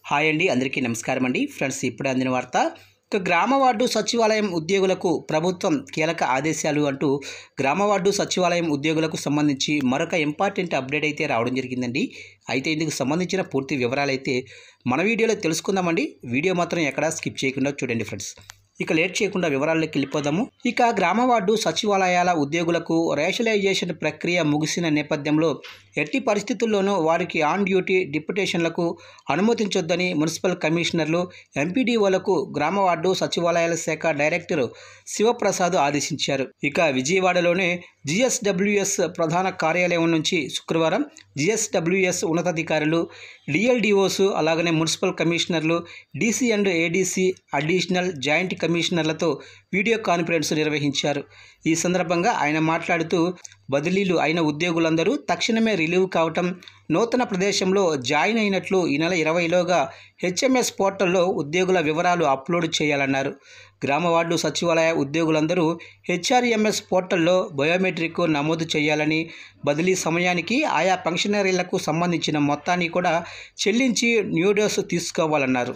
Hi అండి, అందరికీ నమస్కారం అండి. ఫ్రెండ్స్, ఇప్పుడే అందిన వార్త. గ్రామ వార్డు సచివాలయం ఉద్యోగులకు ప్రభుత్వం కీలక ఆదేశాలు అంటూ గ్రామ వార్డు సచివాలయం ఉద్యోగులకు సంబంధించి మరొక ఇంపార్టెంట్ అప్డేట్ అయితే రావడం జరిగిందండి. అయితే ఇందుకు సంబంధించిన పూర్తి వివరాలు అయితే మన వీడియోలో తెలుసుకుందామండి. వీడియో మాత్రం ఎక్కడా స్కిప్ చేయకుండా చూడండి ఫ్రెండ్స్. ఇక లేట్ చేయకుండా వివరాల్లోకి వెళ్ళిపోదాము. ఇక గ్రామ వార్డు సచివాలయాల ఉద్యోగులకు రేషనలైజేషన్ ప్రక్రియ ముగిసిన నేపథ్యంలో ఎట్టి పరిస్థితుల్లోనూ వారికి ఆన్ డ్యూటీ డిప్యుటేషన్లకు అనుమతించొద్దని మున్సిపల్ కమిషనర్లు, ఎంపీడీఓలకు గ్రామ వార్డు సచివాలయాల శాఖ డైరెక్టర్ శివప్రసాద్ ఆదేశించారు. ఇక విజయవాడలోని జిఎస్డబ్ల్యూఎస్ ప్రధాన కార్యాలయం నుంచి శుక్రవారం జిఎస్డబ్ల్యూఎస్ ఉన్నతాధికారులు, డిఎల్డిఓస్, అలాగనే మున్సిపల్ కమిషనర్లు, DC and ADC, additional joint కమిషనర్లతో వీడియో కాన్ఫరెన్స్ నిర్వహించారు. ఈ సందర్భంగా ఆయన మాట్లాడుతూ, బదిలీలు అయిన ఉద్యోగులందరూ తక్షణమే రిలీవ్ కావటం, నూతన ప్రదేశంలో జాయిన్ అయినట్లు ఈ నెల 20లోగా హెచ్ఎంఎస్ పోర్టల్లో ఉద్యోగుల వివరాలు అప్లోడ్ చేయాలన్నారు. గ్రామ వార్డు సచివాలయ ఉద్యోగులందరూ హెచ్ఆర్ఎంఎస్ పోర్టల్లో బయోమెట్రిక్ నమోదు చేయాలని, బదిలీ సమయానికి ఆయా ఫంక్షనరీలకు సంబంధించిన మొత్తాన్ని కూడా చెల్లించి న్యూ డోస్ తీసుకోవాలన్నారు.